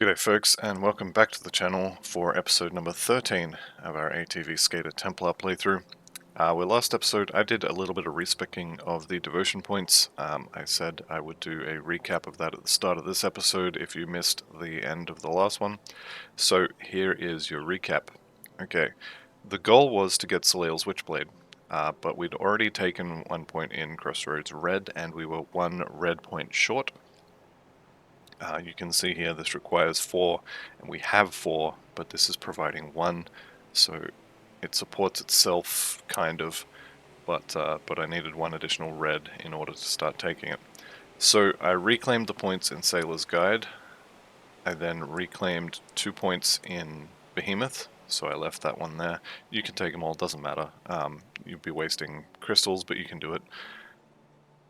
G'day folks, and welcome back to the channel for episode number 13 of our ATV Skater Templar playthrough. Last episode I did a little bit of respecking of the devotion points. I said I would do a recap of that at the start of this episode if you missed the end of the last one. So here is your recap. Okay, the goal was to get Soleil's Witchblade, but we'd already taken 1 point in Crossroads Red and we were 1 red point short. You can see here this requires 4, and we have 4, but this is providing 1, so it supports itself, kind of, but I needed 1 additional red in order to start taking it. So I reclaimed the points in Sailor's Guide. I then reclaimed 2 points in Behemoth, so I left that one there. You can take them all, doesn't matter. You'd be wasting crystals, but you can do it.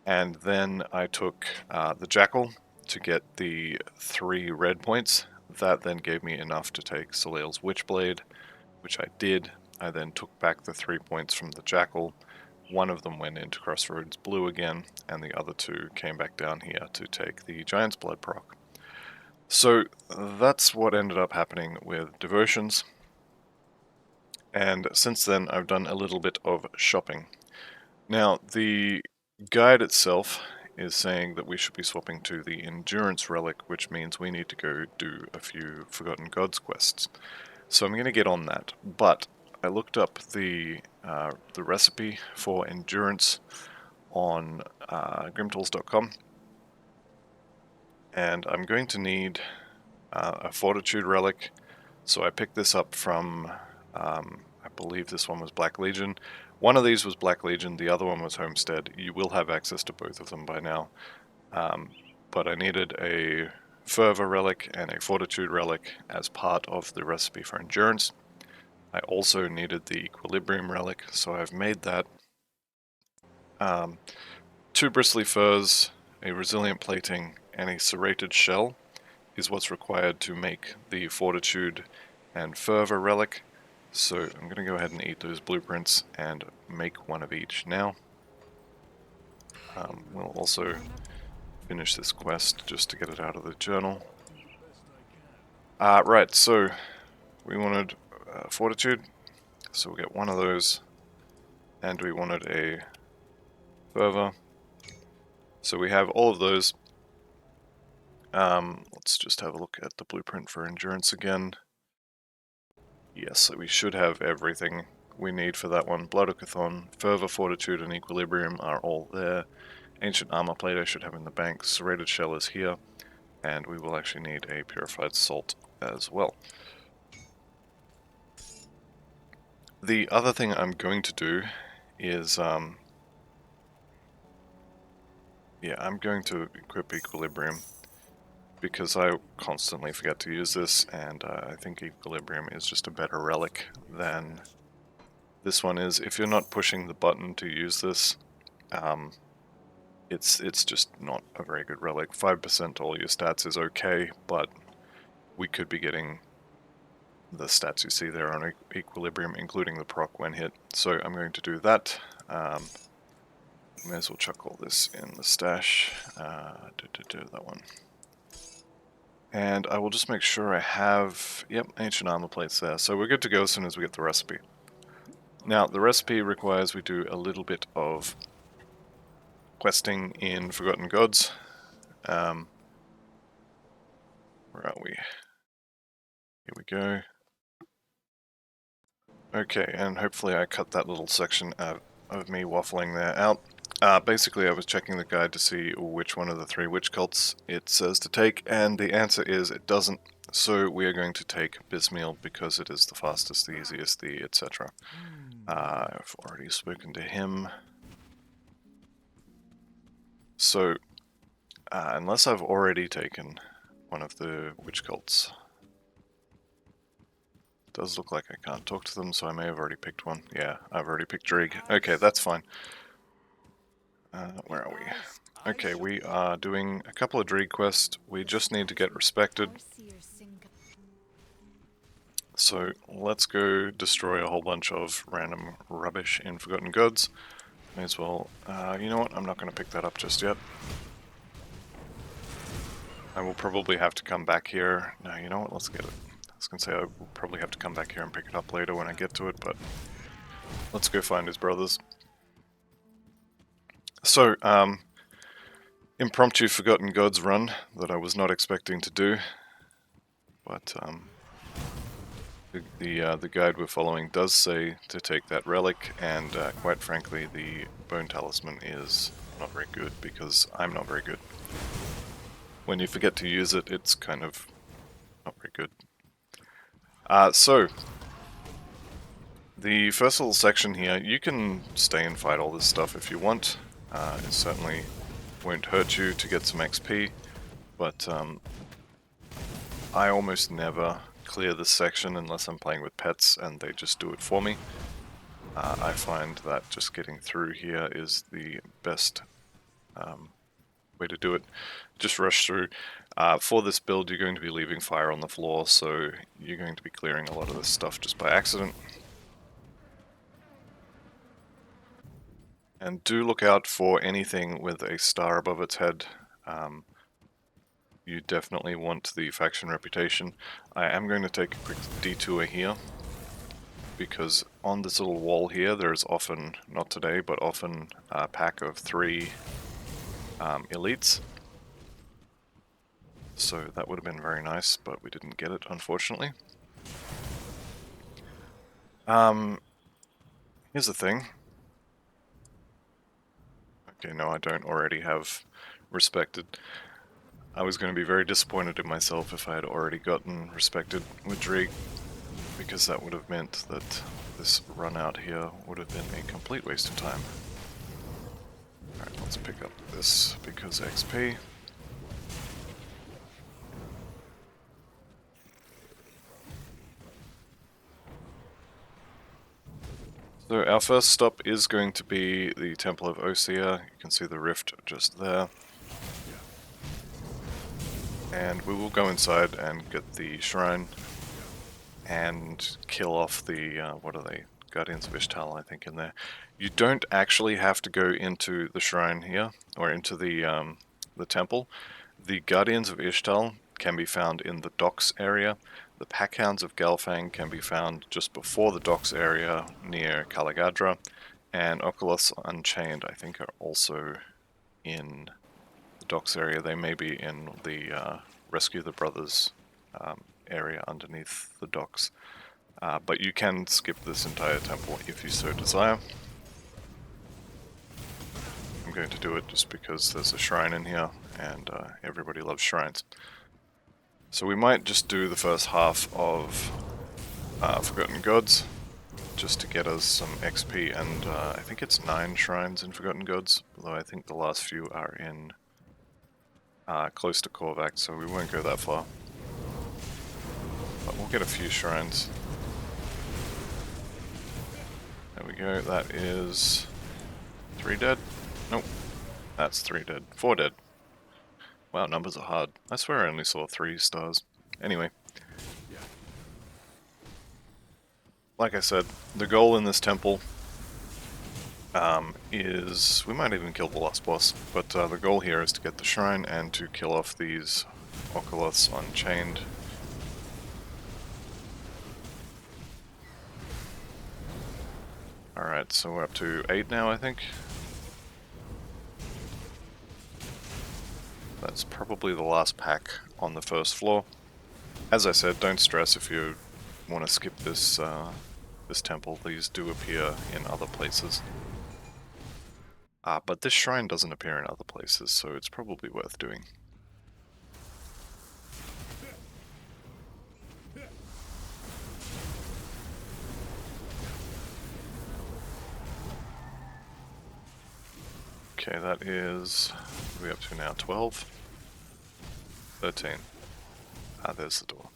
And then I took the Jackal to get the 3 red points. That then gave me enough to take Soleil's Witchblade, which I did. I then took back the 3 points from the Jackal. 1 of them went into Crossroads Blue again, and the other 2 came back down here to take the Giant's Blood proc. So that's what ended up happening with devotions. And since then I've done a little bit of shopping. Now the guide itself is saying that we should be swapping to the Endurance Relic, which means we need to go do a few Forgotten Gods quests. So I'm going to get on that, but I looked up the recipe for Endurance on grimtools.com, and I'm going to need a Fortitude Relic, so I picked this up from, I believe this one was Black Legion. One of these was Black Legion, the other one was Homestead. You will have access to both of them by now. But I needed a Fervor Relic and a Fortitude Relic as part of the recipe for Endurance. I also needed the Equilibrium Relic, so I've made that. 2 Bristly Furs, a Resilient Plating, and a Serrated Shell is what's required to make the Fortitude and Fervor Relic. So I'm going to go ahead and eat those blueprints and make 1 of each now. We'll also finish this quest just to get it out of the journal. Right, so we wanted Fortitude, so we'll get 1 of those, and we wanted a Fervor, so we have all of those. Let's just have a look at the blueprint for Endurance again. Yes, so we should have everything we need for that one. Blood of Chthon, Fervor, Fortitude, and Equilibrium are all there. Ancient Armor Plate I should have in the bank. Serrated Shell is here. And we will actually need a Purified Salt as well. The other thing I'm going to do is, I'm going to equip Equilibrium, because I constantly forget to use this, and I think Equilibrium is just a better relic than this one is. If you're not pushing the button to use this, it's just not a very good relic. 5% all your stats is okay, but we could be getting the stats you see there on Equilibrium, including the proc when hit. So I'm going to do that. May as well chuck all this in the stash. That one. And I will just make sure I have, yep, Ancient Armor Plates there. So we're good to go as soon as we get the recipe. Now, the recipe requires we do a little bit of questing in Forgotten Gods. Where are we? Here we go. Okay, and hopefully I cut that little section of me waffling there out. Basically, I was checking the guide to see which one of the 3 witch cults it says to take, and the answer is it doesn't. So we are going to take Bismeal because it is the fastest, the easiest, the etc. I've already spoken to him. So, unless I've already taken one of the witch cults, it does look like I can't talk to them, so I may have already picked one. Yeah, I've already picked Drig. Okay, that's fine. Where are we? Okay, we are doing a couple of Drig quests. We just need to get respected. So let's go destroy a whole bunch of random rubbish in Forgotten Gods. May as well, you know what, I'm not going to pick that up just yet. I will probably have to come back here. No, you know what? Let's get it. I was going to say I will probably have to come back here and pick it up later when I get to it, but let's go find his brothers. So, impromptu Forgotten Gods run that I was not expecting to do, but the guide we're following does say to take that relic, and quite frankly, the bone talisman is not very good because I'm not very good. When you forget to use it, it's kind of not very good. So, the first little section here, you can stay and fight all this stuff if you want. It certainly won't hurt you to get some XP, but I almost never clear this section unless I'm playing with pets and they just do it for me. I find that just getting through here is the best way to do it. Just rush through. For this build, you're going to be leaving fire on the floor, so you're going to be clearing a lot of this stuff just by accident. And do look out for anything with a star above its head. You definitely want the faction reputation. I am going to take a quick detour here, because on this little wall here there's often, not today, but often a pack of 3 elites. So that would have been very nice, but we didn't get it, unfortunately. Here's the thing. Okay, no, I don't already have respected. I was going to be very disappointed in myself if I had already gotten respected with Drake, because that would have meant that this run out here would have been a complete waste of time. Alright, let's pick up this because XP. So our first stop is going to be the Temple of Osea. You can see the rift just there. And we will go inside and get the shrine and kill off the, what are they? Guardians of Ishtal, I think, in there. You don't actually have to go into the shrine here, or into the temple. The Guardians of Ishtal can be found in the docks area. The Packhounds of Galfang can be found just before the docks area near Kalagadra. And Oculus Unchained, I think, are also in the docks area. They may be in the Rescue the Brothers area underneath the docks. But you can skip this entire temple if you so desire. I'm going to do it just because there's a shrine in here, and everybody loves shrines. So we might just do the first half of Forgotten Gods, just to get us some XP, and I think it's 9 shrines in Forgotten Gods, although I think the last few are in close to Korvac, so we won't go that far. But we'll get a few shrines. There we go, that is 3 dead? Nope, that's 3 dead. 4 dead. Wow, numbers are hard. I swear I only saw 3 stars. Anyway. Like I said, the goal in this temple is... we might even kill the last boss, but the goal here is to get the shrine and to kill off these Oculus Unchained. Alright, so we're up to 8 now, I think. That's probably the last pack on the first floor. As I said, don't stress if you want to skip this this temple. These do appear in other places. But this shrine doesn't appear in other places, so it's probably worth doing. Okay, that is... what are we up to now? 12? 13. There's the door.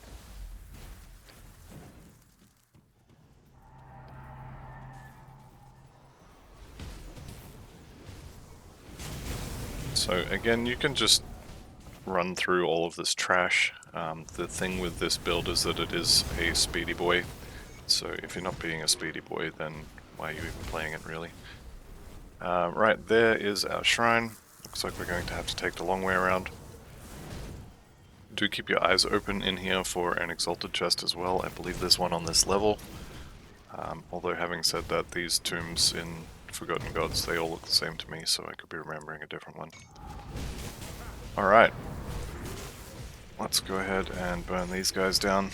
So again, you can just run through all of this trash. The thing with this build is that it is a speedy boy, so if you're not being a speedy boy, then why are you even playing it, really? Right, there is our shrine. Looks like we're going to have to take the long way around. do keep your eyes open in here for an exalted chest as well. I believe there's one on this level. Although having said that, these tombs in Forgotten Gods, they all look the same to me, so I could be remembering a different one. Alright. Let's go ahead and burn these guys down.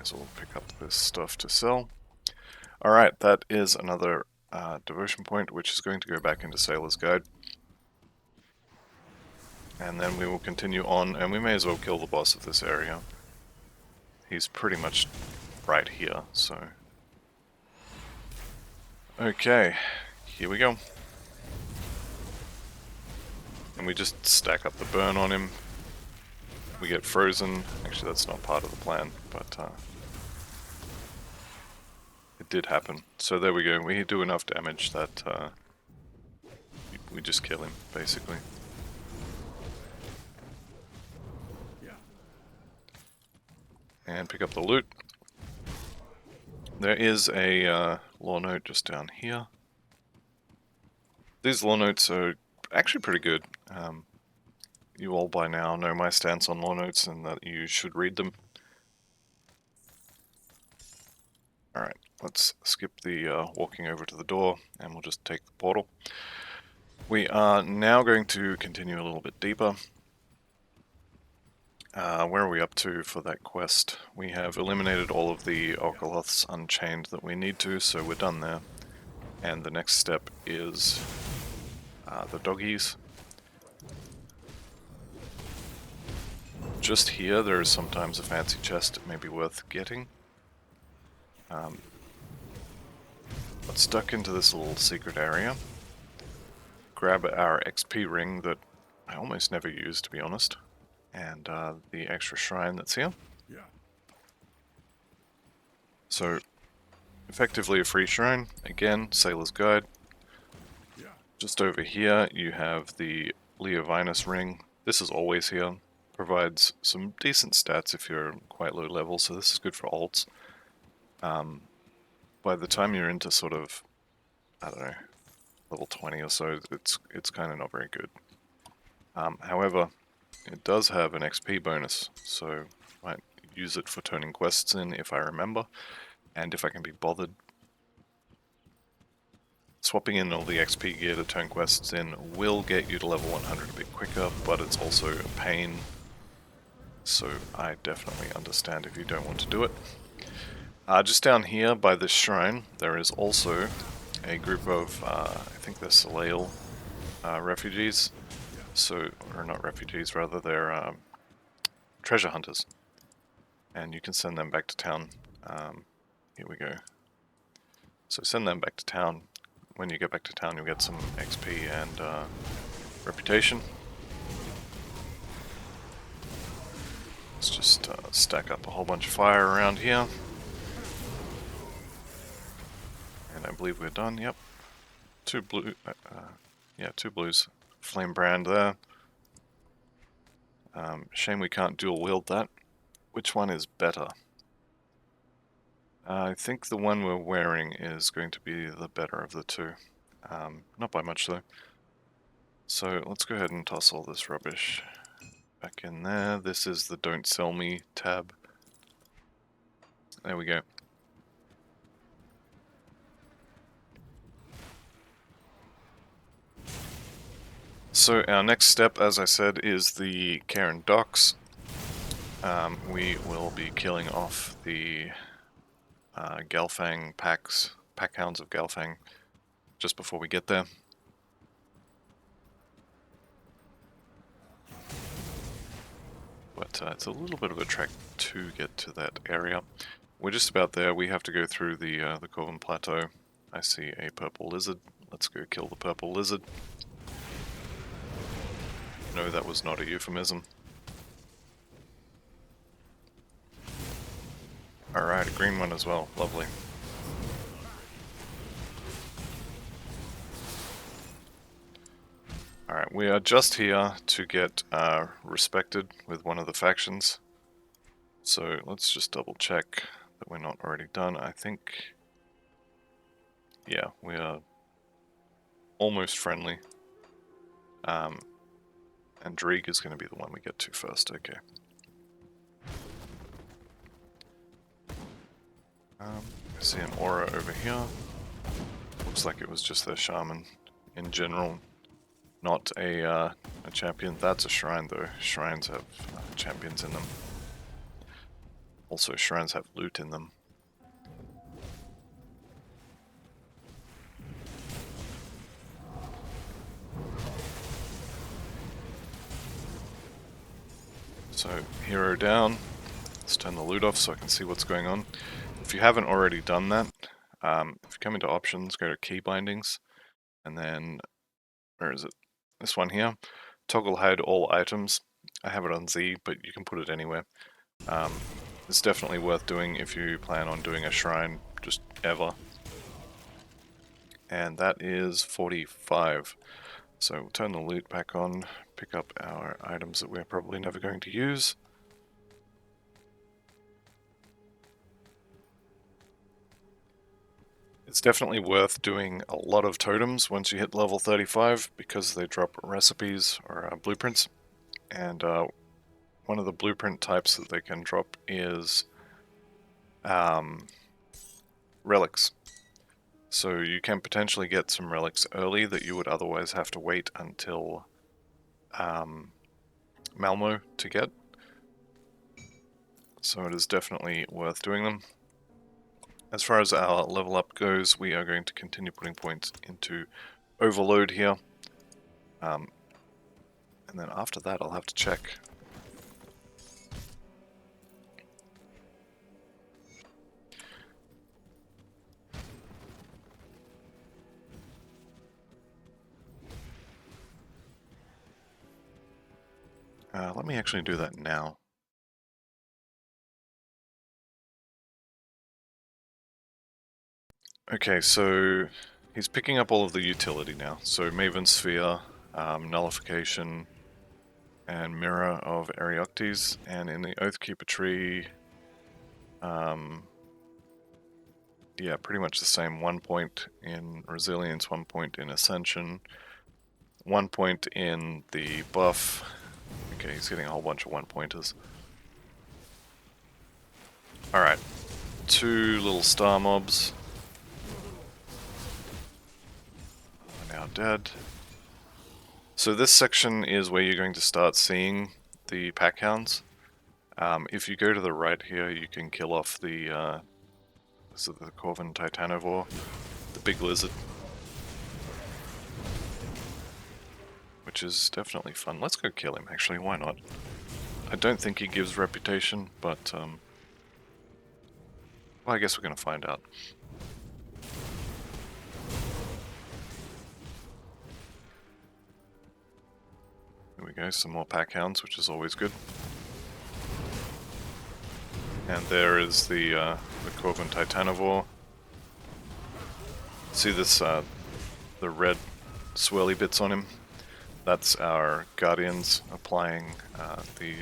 So we'll pick up this stuff to sell. Alright, that is another devotion point, which is going to go back into Sailor's Guide. And then we will continue on, and we may as well kill the boss of this area. He's pretty much right here, so... Okay, here we go. And we just stack up the burn on him. We get frozen. Actually, that's not part of the plan, but it did happen. So there we go. We do enough damage that we just kill him, basically. And pick up the loot. There is a lore note just down here. These lore notes are actually pretty good. You all by now know my stance on lore notes and that you should read them. Alright, let's skip the walking over to the door and we'll just take the portal. We are now going to continue a little bit deeper. Where are we up to for that quest? We have eliminated all of the Orkaloths Unchained that we need to, so we're done there. And the next step is the doggies. Just here, there is sometimes a fancy chest it may be worth getting. Let's duck into this little secret area. Grab our XP ring that I almost never use, to be honest. And the extra shrine that's here. Yeah. So, effectively a free shrine. Again, Sailor's Guide. Yeah. Just over here you have the Leovinus ring. This is always here. Provides some decent stats if you're quite low level, so this is good for alts. By the time you're into sort of, I don't know, level 20 or so, it's kind of not very good. However, it does have an XP bonus, so I might use it for turning quests in if I remember, and if I can be bothered. Swapping in all the XP gear to turn quests in will get you to level 100 a bit quicker, but it's also a pain, so I definitely understand if you don't want to do it. Just down here by this shrine, there is also a group of, I think they're Soleil refugees. So, or not refugees, rather, they're treasure hunters. And you can send them back to town. Here we go. So send them back to town. When you get back to town, you'll get some XP and reputation. Let's just stack up a whole bunch of fire around here. And I believe we're done, yep. Two blues. Flame brand there. Shame we can't dual wield that. Which one is better? I think the one we're wearing is going to be the better of the two. Not by much though. So let's go ahead and toss all this rubbish back in there. This is the Don't Sell Me tab. There we go. So our next step, as I said, is the Karen Docks. We will be killing off the Galfang pack hounds of Galfang just before we get there. But it's a little bit of a trek to get to that area. We're just about there. We have to go through the Corvin Plateau. I see a purple lizard. Let's go kill the purple lizard. No, that was not a euphemism. Alright, a green one as well. Lovely. Alright, we are just here to get respected with one of the factions. So let's just double check that we're not already done. I think... yeah, we are almost friendly. And Drieg is going to be the one we get to first, okay. I see an aura over here. Looks like it was just their shaman in general, not a champion. That's a shrine though. Shrines have champions in them. Also, shrines have loot in them. So, hero down. Let's turn the loot off so I can see what's going on. If you haven't already done that, if you come into options, go to key bindings, and then, where is it? This one here. Toggle hide all items. I have it on Z, but you can put it anywhere. It's definitely worth doing if you plan on doing a shrine just ever. And that is 45. So we'll turn the loot back on, pick up our items that we're probably never going to use. It's definitely worth doing a lot of totems once you hit level 35 because they drop recipes or blueprints. And one of the blueprint types that they can drop is relics. So you can potentially get some relics early that you would otherwise have to wait until Malmo to get. So it is definitely worth doing them. As far as our level up goes, we are going to continue putting points into Overload here. And then after that I'll have to check. Let me actually do that now. Okay, so he's picking up all of the utility now. So Maven Sphere, Nullification, and Mirror of Arioctes, and in the Oathkeeper tree, yeah, pretty much the same. 1 point in Resilience, 1 point in Ascension, 1 point in the buff. Okay, he's getting a whole bunch of 1-pointers. Alright, 2 little star mobs. Are now dead. So this section is where you're going to start seeing the pack hounds. If you go to the right here, you can kill off the Corvin Titanovore, the big lizard, which is definitely fun. Let's go kill him, actually, why not? I don't think he gives reputation, but, well, I guess we're going to find out. There we go, some more pack hounds, which is always good. And there is the Corvin Titanovore. See this, the red swirly bits on him? That's our Guardians applying the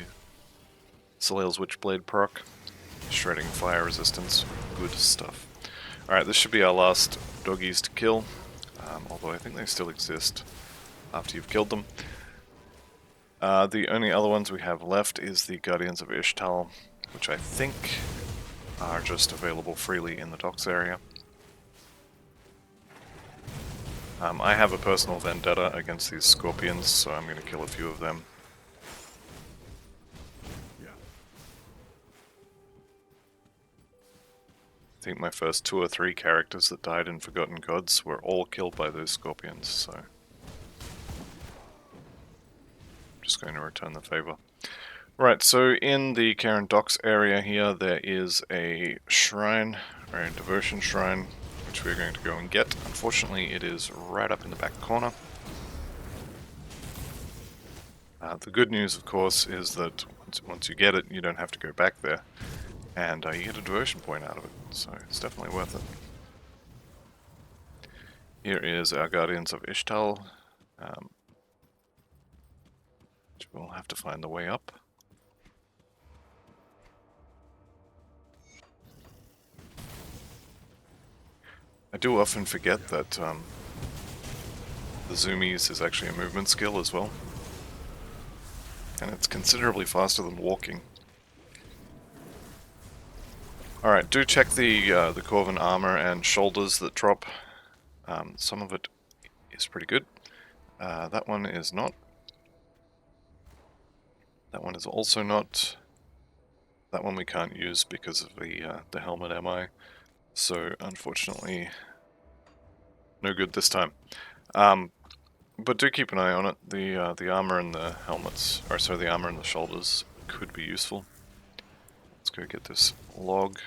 Soleil's Witchblade proc, shredding fire resistance, good stuff. Alright, this should be our last doggies to kill, although I think they still exist after you've killed them. The only other ones we have left is the Guardians of Ishtal, which I think are just available freely in the docks area. I have a personal vendetta against these scorpions, so I'm going to kill a few of them. I think my first 2 or 3 characters that died in Forgotten Gods were all killed by those scorpions, so I'm just going to return the favor. Right, so in the Karen Docks area here, there is a shrine, or a devotion shrine, which we're going to go and get. Unfortunately, it is right up in the back corner. The good news, of course, is that once you get it, you don't have to go back there, and you get a devotion point out of it, so it's definitely worth it. Here is our Guardians of Ishtal, which we'll have to find the way up. I do often forget that the zoomies is actually a movement skill as well. And it's considerably faster than walking. Alright, do check the Corvin armor and shoulders that drop. Some of it is pretty good. That one is not. That one is also not. That one we can't use because of the helmet MI. So unfortunately, no good this time. But do keep an eye on it. The armor and the helmets, or sorry, the armor and the shoulders could be useful. Let's go get this log.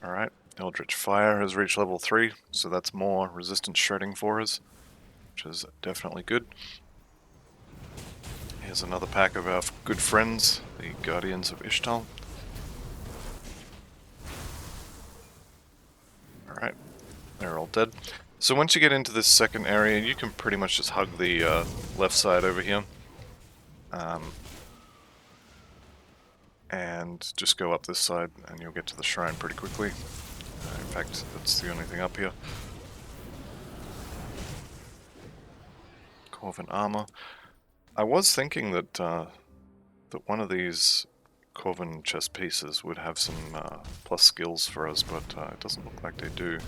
Alright, Eldritch Fire has reached level 3, so that's more resistant shredding for us, which is definitely good. Here's another pack of our good friends, the Guardians of Ishtal. Alright, they're all dead. So once you get into this second area, you can pretty much just hug the left side over here. And just go up this side and you'll get to the shrine pretty quickly. In fact, that's the only thing up here. Corvin armor. I was thinking that that one of these Corvin chest pieces would have some plus skills for us, but it doesn't look like they do.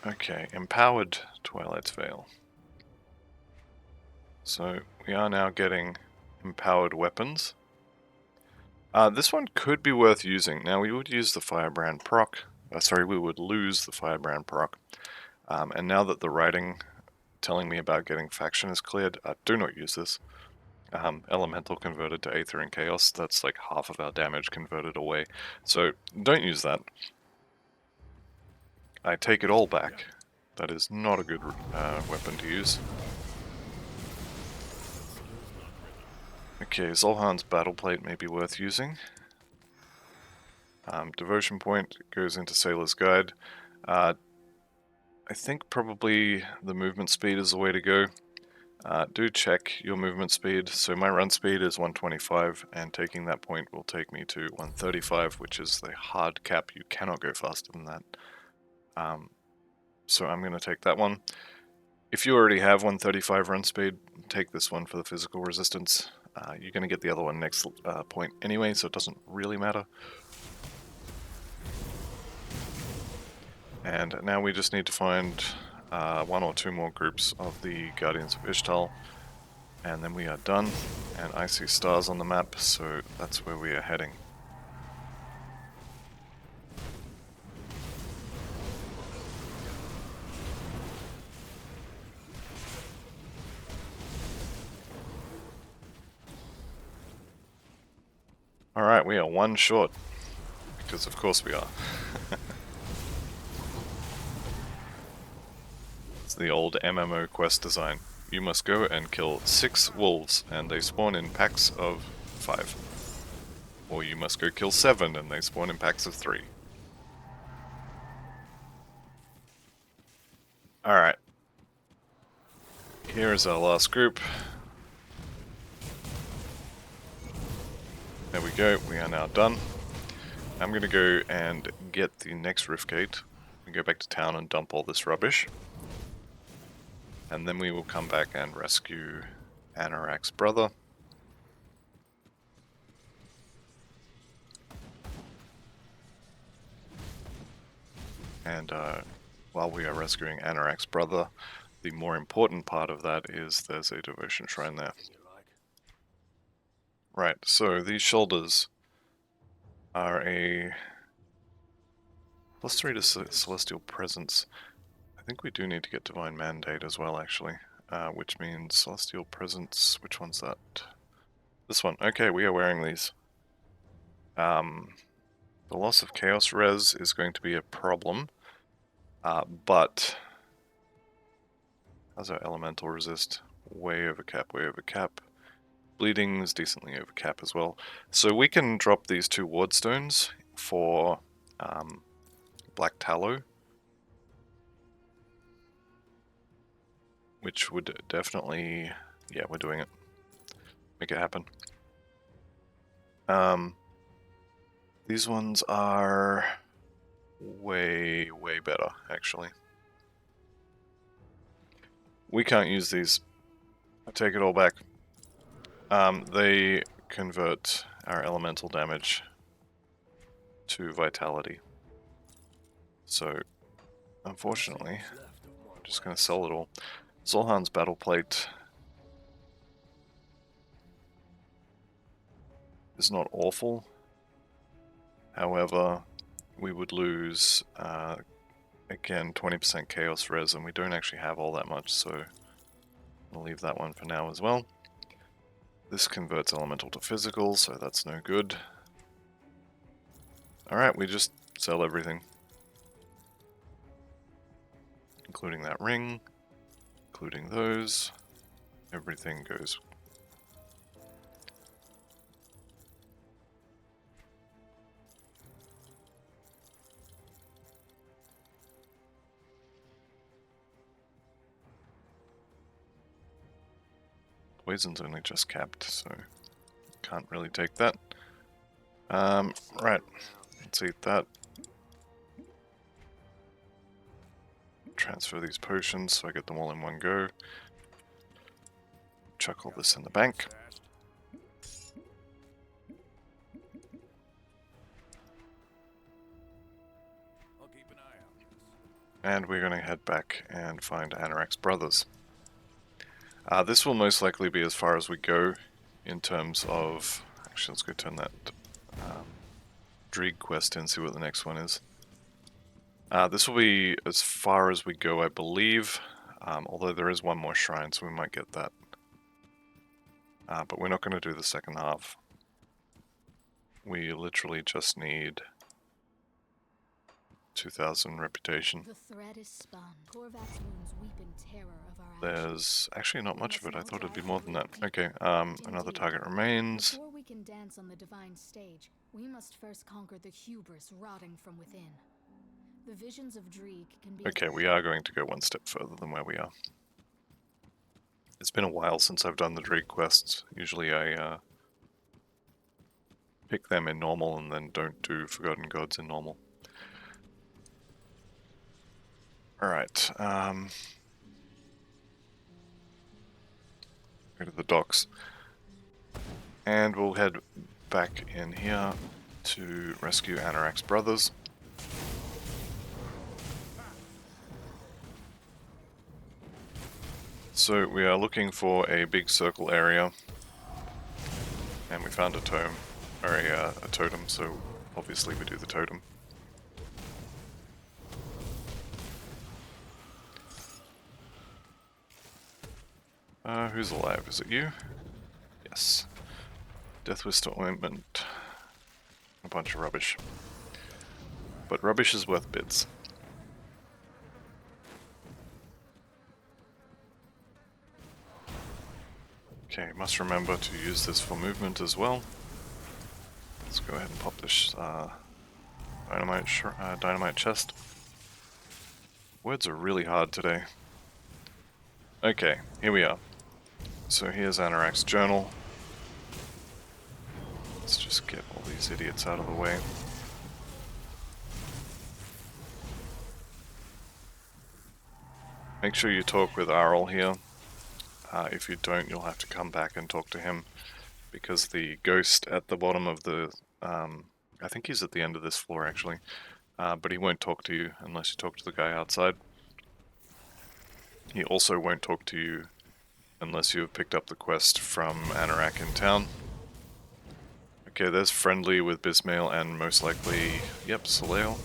Okay, Empowered Twilight's Veil. So we are now getting empowered weapons. This one could be worth using. Now we would use the Firebrand proc. We would lose the Firebrand proc. And now that the writing telling me about getting faction is cleared, do not use this. Elemental converted to Aether and Chaos, that's like half of our damage converted away. So don't use that. I take it all back. That is not a good weapon to use. Okay, Zolhan's Battle Plate may be worth using. Devotion Point goes into Sailor's Guide. I think probably the movement speed is the way to go. Do check your movement speed. So my run speed is 125, and taking that point will take me to 135, which is the hard cap. You cannot go faster than that. So I'm going to take that one. If you already have 135 run speed, take this one for the physical resistance. You're going to get the other one next point anyway, so it doesn't really matter. And now we just need to find 1 or 2 more groups of the Guardians of Ishtal, and then we are done. And I see stars on the map, so that's where we are heading. Alright, we are 1 short, because of course we are. It's the old MMO quest design. You must go and kill 6 wolves, and they spawn in packs of 5. Or you must go kill 7, and they spawn in packs of 3. Alright. Here is our last group. There we go, we are now done. I'm going to go and get the next Rift Gate and go back to town and dump all this rubbish. And then we will come back and rescue Anorak's brother. And while we are rescuing Anorak's brother, the more important part of that is there's a devotion shrine there. Right, so these shoulders are a +3 to Celestial Presence. I think we do need to get Divine Mandate as well, actually. Which means Celestial Presence, which one's that? This one. Okay, we are wearing these. The loss of Chaos Res is going to be a problem, but how's our Elemental Resist? Way over cap, way over cap. Bleeding is decently over cap as well. So we can drop these 2 Ward Stones for Black Tallow. which would definitely, yeah, we're doing it. Make it happen. These ones are way, way better, actually. We can't use these. I take it all back. They convert our elemental damage to vitality. So, unfortunately, I'm just going to sell it all. Zolhan's Battle Plate is not awful. However, we would lose, again, 20% Chaos Res, and we don't actually have all that much, so I'll leave that one for now as well. This converts elemental to physical, so that's no good. Alright, we just sell everything. Including that ring, including those. Everything goes. Poison's only just capped, so can't really take that. Right, let's eat that. Transfer these potions so I get them all in one go. Chuck all this in the bank. And we're going to head back and find Anorak's brothers. This will most likely be as far as we go in terms of... Actually, let's go turn that Dreig quest in, see what the next one is. This will be as far as we go, I believe. Although there is one more shrine, so we might get that. But we're not going to do the second half. We literally just need 2,000 reputation. The thread is spun. Korvax's wounds weep in terror of our There's actually not much of it. I thought it'd be more than that. Okay, another target remains. Before we can dance on the divine stage, we must first conquer the hubris rotting from within. The visions of Dreig can be... Okay, we are going to go one step further than where we are. It's been a while since I've done the Dreig quests. Usually I pick them in normal and then don't do Forgotten Gods in normal. Alright, go to the docks. And we'll head back in here to rescue Anorak's brothers. So we are looking for a big circle area, and we found a totem, or a totem, so obviously we do the totem. Who's alive? Is it you? Yes. Death Whisper Ointment. A bunch of rubbish. But rubbish is worth bits. Okay, must remember to use this for movement as well. Let's go ahead and pop this dynamite chest. Words are really hard today. Okay, here we are. So here's Anorak's journal. Let's just get all these idiots out of the way. Make sure you talk with Arl here. If you don't, you'll have to come back and talk to him, because the ghost at the bottom of the... I think he's at the end of this floor actually, but he won't talk to you unless you talk to the guy outside. He also won't talk to you unless you have picked up the quest from Anorak in town. Okay, there's Friendly with Bismail and most likely, yep, Soleil.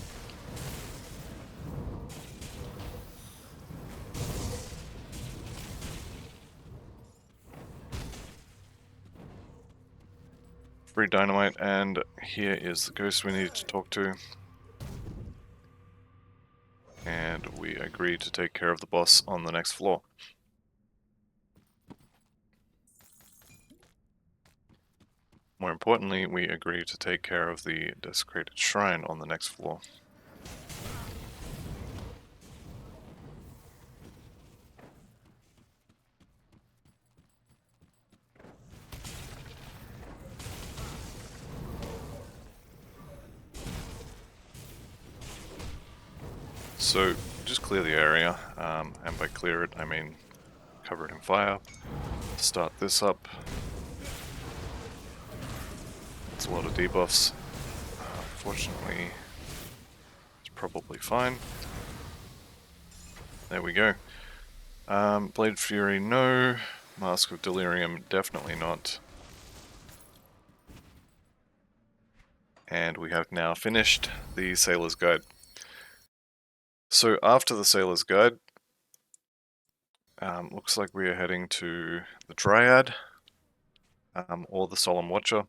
Free dynamite, and here is the ghost we need to talk to. And we agree to take care of the boss on the next floor. More importantly, we agree to take care of the desecrated shrine on the next floor. So just clear the area, and by clear it I mean cover it in fire. Start this up. It's a lot of debuffs. Fortunately, it's probably fine. There we go. Blade Fury, no. Mask of Delirium, definitely not. And we have now finished the Sailor's Guide. So after the Sailor's Guide, looks like we are heading to the Dryad, or the Solemn Watcher.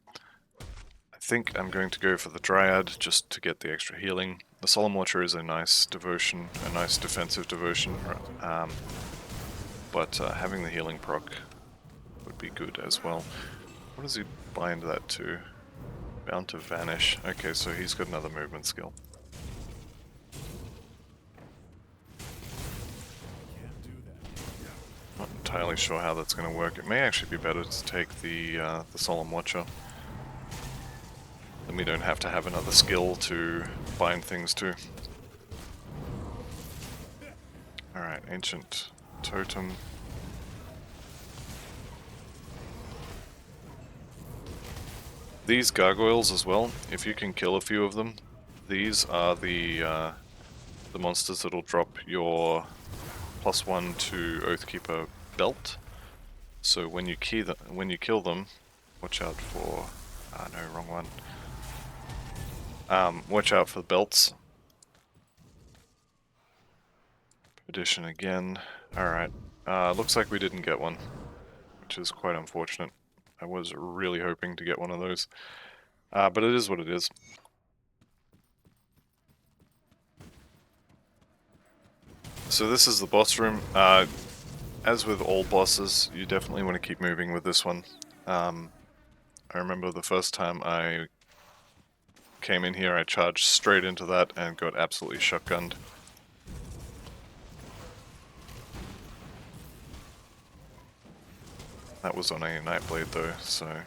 I think I'm going to go for the Dryad just to get the extra healing. The Solemn Watcher is a nice devotion, a nice defensive devotion, but having the healing proc would be good as well. What does he bind that to? Bound to Vanish. Okay, so he's got another movement skill. Not entirely sure how that's going to work. It may actually be better to take the Solemn Watcher. Then we don't have to have another skill to bind things to. Alright, Ancient Totem. These gargoyles as well, if you can kill a few of them, these are the monsters that'll drop your +1 to Oathkeeper belt. So when you kill them, watch out for... no, wrong one. Watch out for the belts. Perdition again. Alright. Looks like we didn't get one, which is quite unfortunate. I was really hoping to get one of those. But it is what it is. So this is the boss room. As with all bosses, you definitely want to keep moving with this one. I remember the first time I came in here, I charged straight into that and got absolutely shotgunned. That was on a Nightblade though, so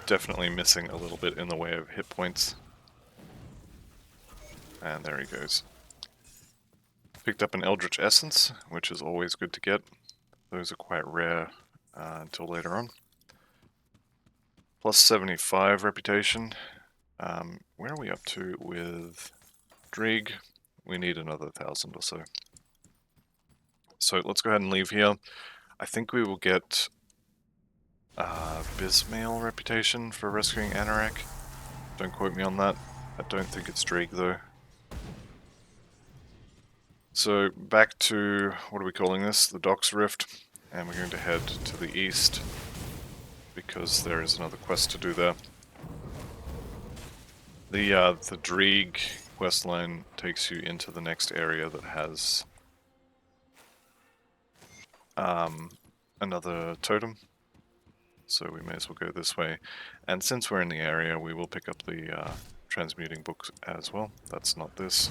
definitely missing a little bit in the way of hit points. And there he goes. Picked up an Eldritch Essence, which is always good to get. Those are quite rare until later on. Plus 75 reputation. Where are we up to with Drieg? We need another 1,000 or so. So let's go ahead and leave here. I think we will get Bismail reputation for rescuing Anorak. Don't quote me on that. I don't think it's Drieg though. So back to, what are we calling this? The Docks Rift. And we're going to head to the east because there is another quest to do there. The Drieg questline takes you into the next area that has another totem. So we may as well go this way. And since we're in the area, we will pick up the transmuting book as well. That's not this.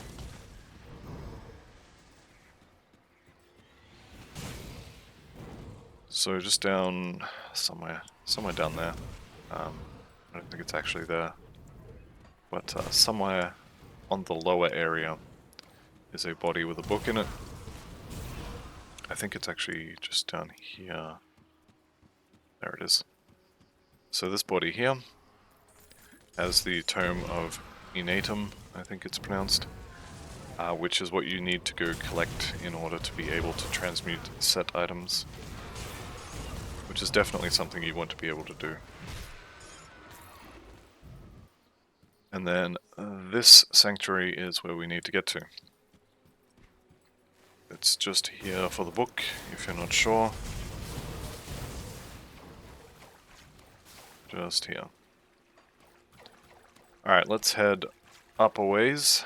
So just down somewhere down there. I don't think it's actually there, but somewhere on the lower area is a body with a book in it. I think it's actually just down here. There it is. So this body here has the Tome of Innatum, I think it's pronounced, which is what you need to go collect in order to be able to transmute set items. Which is definitely something you want to be able to do. And then this sanctuary is where we need to get to. It's just here for the book, if you're not sure. Just here. Alright, let's head up a ways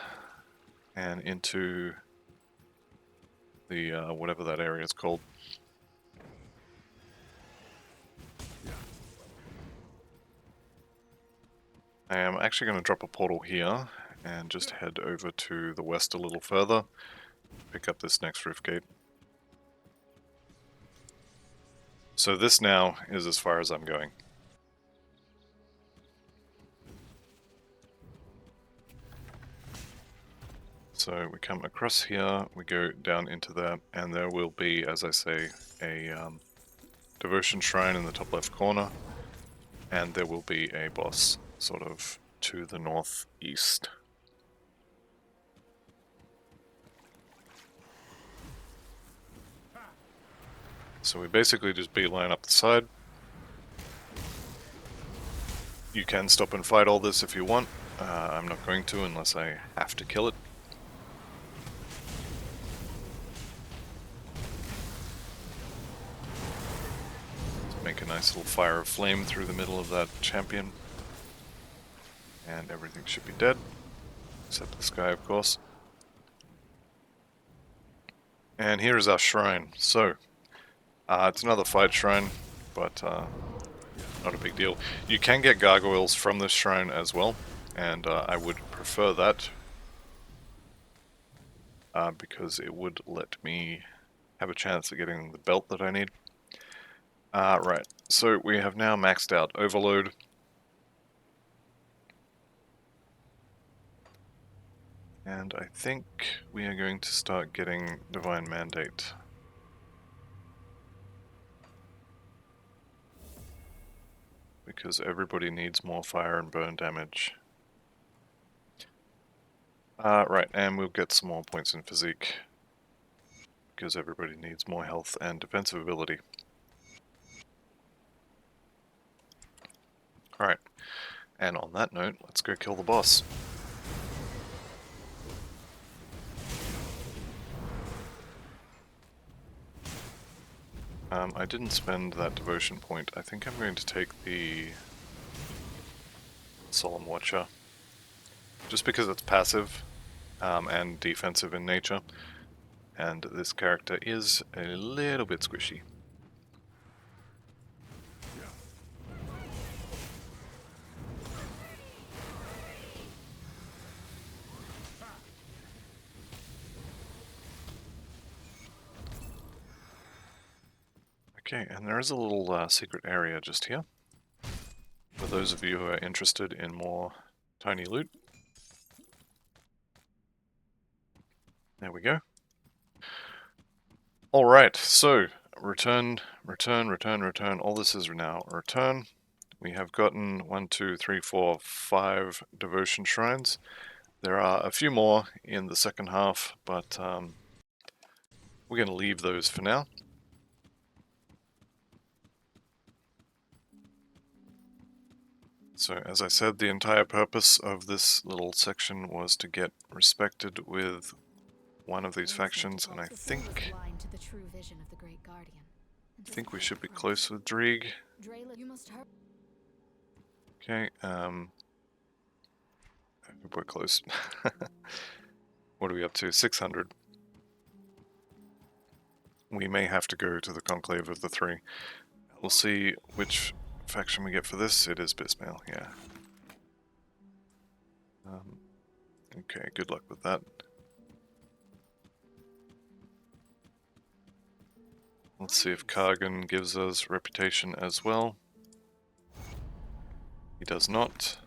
and into the whatever that area is called. I am actually going to drop a portal here and just head over to the west a little further, pick up this next rift gate. So this now is as far as I'm going. So we come across here, we go down into that, and there will be, as I say, a devotion shrine in the top left corner, and there will be a boss sort of to the northeast. So we basically just beeline up the side. You can stop and fight all this if you want. I'm not going to unless I have to kill it. Let's make a nice little fire of flame through the middle of that champion. And everything should be dead. Except this guy, of course. And here is our shrine. So, it's another fight shrine, but not a big deal. You can get gargoyles from this shrine as well, and I would prefer that because it would let me have a chance at getting the belt that I need. Right, so we have now maxed out Overload. And I think we are going to start getting Divine Mandate. Because everybody needs more fire and burn damage. Right, and we'll get some more points in physique. Because everybody needs more health and defensive ability. Alright, and on that note, let's go kill the boss. I didn't spend that devotion point. I think I'm going to take the Solemn Watcher. Just because it's passive and defensive in nature. And this character is a little bit squishy. Okay, and there is a little secret area just here. For those of you who are interested in more tiny loot. There we go. Alright, so return. All this is now return. We have gotten 1, 2, 3, 4, 5 devotion shrines. There are a few more in the second half, but we're going to leave those for now. So, as I said, the entire purpose of this little section was to get respected with one of these factions, and I think we should be close with Drieg. Okay, I think we're close. What are we up to? 600. We may have to go to the Conclave of the Three. We'll see which faction we get for this. It is Bismail, yeah. Okay, good luck with that. Let's see if Kargan gives us reputation as well. He does not.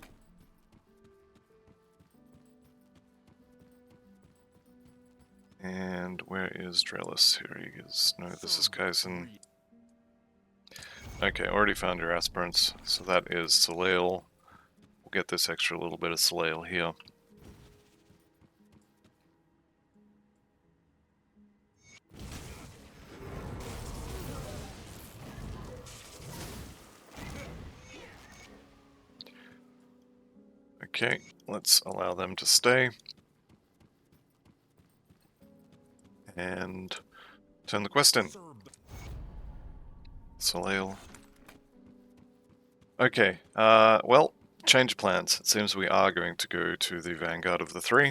And where is Drellis? Here he is. No, this is Kaizen. Okay, already found your aspirants. So that is Soleil. We'll get this extra little bit of Soleil here. Okay, let's allow them to stay. And turn the quest in. Soleil. Okay, well, change of plans. It seems we are going to go to the Vanguard of the Three.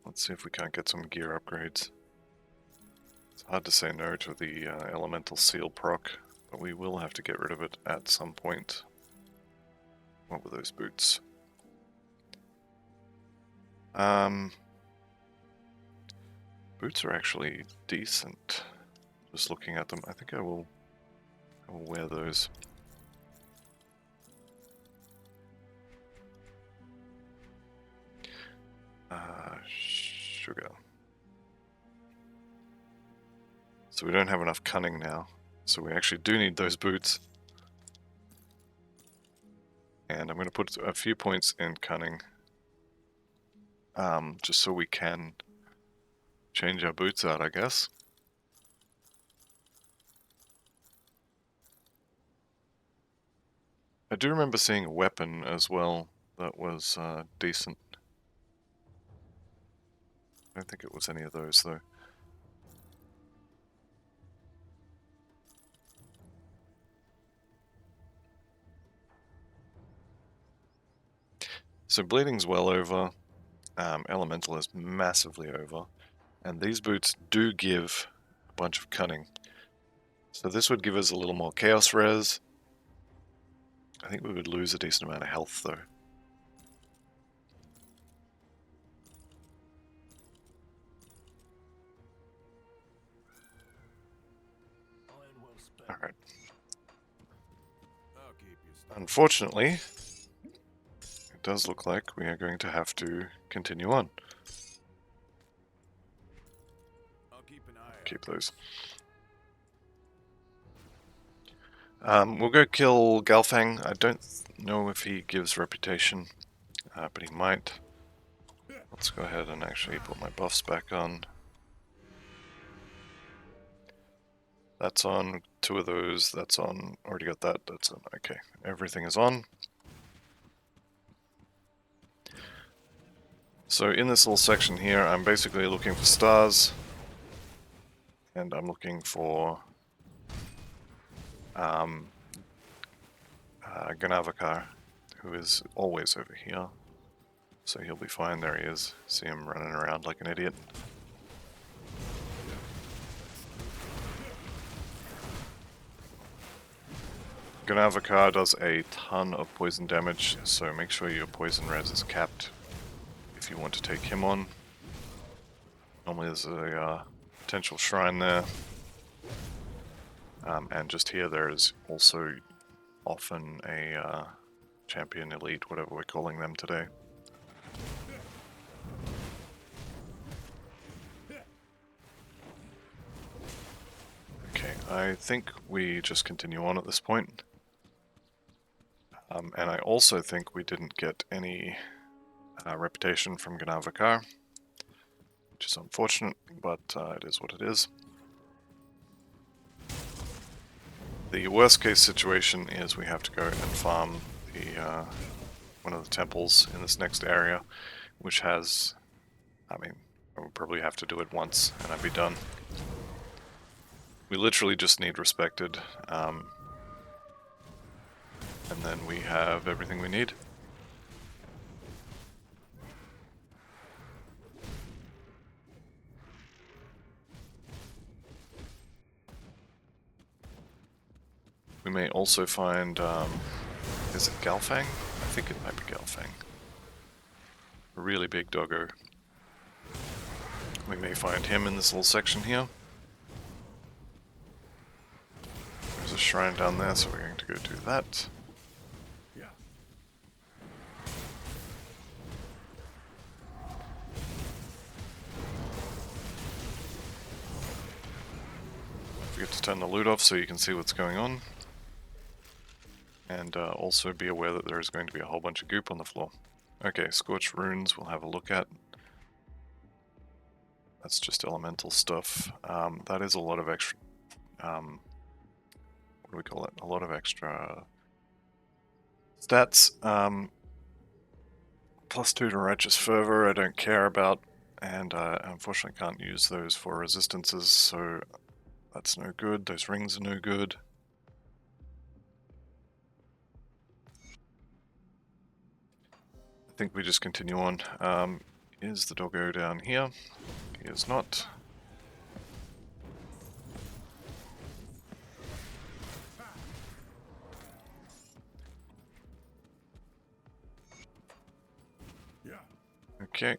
Let's see if we can't get some gear upgrades. It's hard to say no to the Elemental Seal proc, but we will have to get rid of it at some point. What were those boots? Boots are actually decent. Just looking at them, I think I will wear those. Sugar. So we don't have enough cunning now. So we actually do need those boots. And I'm going to put a few points in cunning. Just so we can change our boots out, I guess. I do remember seeing a weapon as well that was decent. I don't think it was any of those though. So bleeding's well over, elemental is massively over, and these boots do give a bunch of cunning. So this would give us a little more chaos res. I think we would lose a decent amount of health though. Alright. Unfortunately, it does look like we are going to have to continue on. Keep those. We'll go kill Galfang. I don't know if he gives reputation, but he might. Let's go ahead and actually put my buffs back on. That's on. 2 of those. That's on. Already got that. That's on. Okay. Everything is on. So in this little section here, I'm basically looking for stars. And I'm looking for Ganavakar, who is always over here. So he'll be fine. There he is. See him running around like an idiot. Ganavakar does a ton of poison damage, so make sure your poison res is capped if you want to take him on. Normally there's a potential shrine there. And just here there is also often a champion elite, whatever we're calling them today. Okay, I think we just continue on at this point. And I also think we didn't get any reputation from Ganavakar, which is unfortunate, but it is what it is. The worst case situation is we have to go and farm the one of the temples in this next area, which has, I mean, I would probably have to do it once and I'd be done. We literally just need respected, and then we have everything we need. We may also find, is it Galfang? I think it might be Galfang. A really big doggo. We may find him in this little section here. There's a shrine down there, so we're going to go do that. Forget to turn the loot off so you can see what's going on. And also be aware that there is going to be a whole bunch of goop on the floor. Okay, Scorched Runes we'll have a look at. That's just elemental stuff. That is a lot of extra... what do we call it? A lot of extra stats. +2 to Righteous Fervor I don't care about, and unfortunately can't use those for resistances, so that's no good. Those rings are no good. I think we just continue on. Is the doggo down here? He is not. Okay.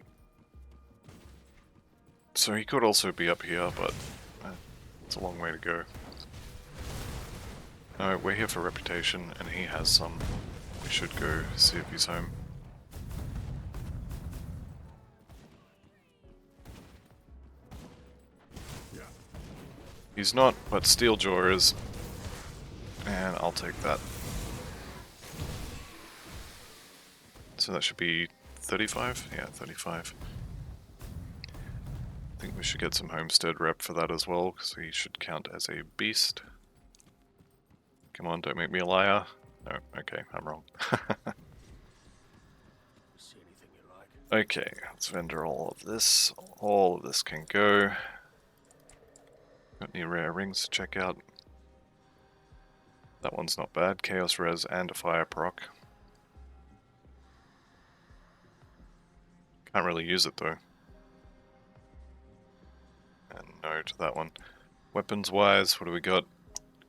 So he could also be up here, but it's a long way to go. No, we're here for reputation, and he has some. We should go see if he's home. He's not, but Steeljaw is. And I'll take that. So that should be 35? Yeah, 35. I think we should get some homestead rep for that as well, because he should count as a beast. Come on, don't make me a liar. No, okay, I'm wrong. Okay, let's vendor all of this. All of this can go. Got any rare rings to check out? That one's not bad. Chaos Res and a Fire proc. Can't really use it though. And no to that one. Weapons wise, what do we got?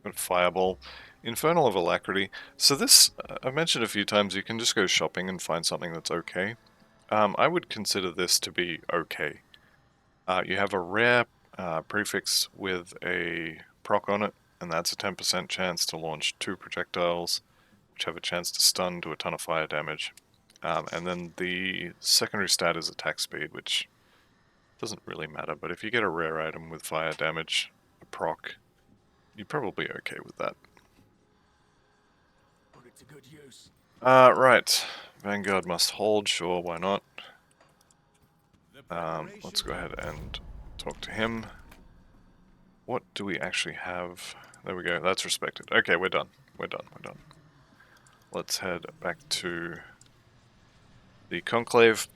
Got Fireball. Infernal of Alacrity. So this, I've mentioned a few times, you can just go shopping and find something that's okay. I would consider this to be okay. You have a rare prefix with a proc on it, and that's a 10% chance to launch 2 projectiles, which have a chance to stun, do a ton of fire damage. And then the secondary stat is attack speed, which doesn't really matter, but if you get a rare item with fire damage, a proc, you're probably okay with that. Put it to good use. Right. Vanguard must hold, sure, why not? Let's go ahead and talk to him. What do we actually have? There we go, that's respected. Okay, we're done. We're done. Let's head back to the Conclave,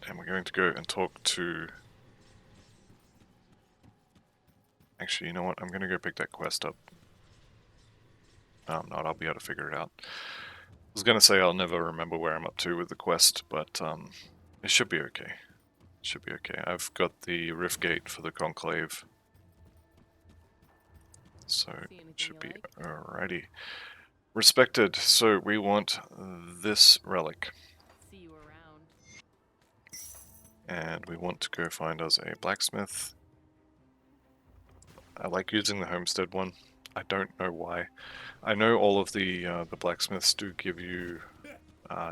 and we're going to go and talk to... Actually, you know what? I'm going to go pick that quest up. No, I'm not. I'll be able to figure it out. I was going to say I'll never remember where I'm up to with the quest, but it should be okay. It should be okay. I've got the Rift Gate for the Conclave, so it should be alrighty. Respected, so we want this relic. See you around. And we want to go find us a blacksmith. I like using the homestead one. I don't know why. I know all of the blacksmiths do give you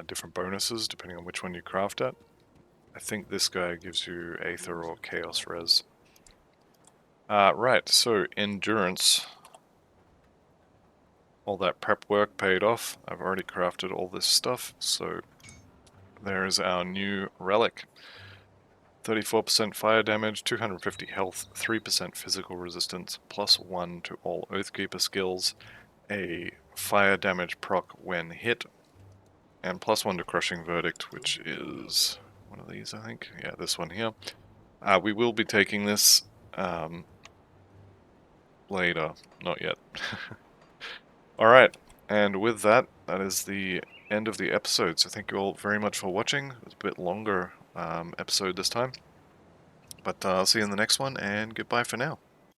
different bonuses depending on which one you craft at. I think this guy gives you Aether or Chaos Res. Right, so Endurance. All that prep work paid off. I've already crafted all this stuff, so there is our new relic. 34% fire damage, 250 health, 3% physical resistance, +1 to all Oathkeeper skills, a fire damage proc when hit, and +1 to Crushing Verdict, which is one of these, I think. Yeah, this one here. We will be taking this later, not yet. Alright, and with that, that is the end of the episode, so thank you all very much for watching. It was a bit longer episode this time. But I'll see you in the next one, and goodbye for now.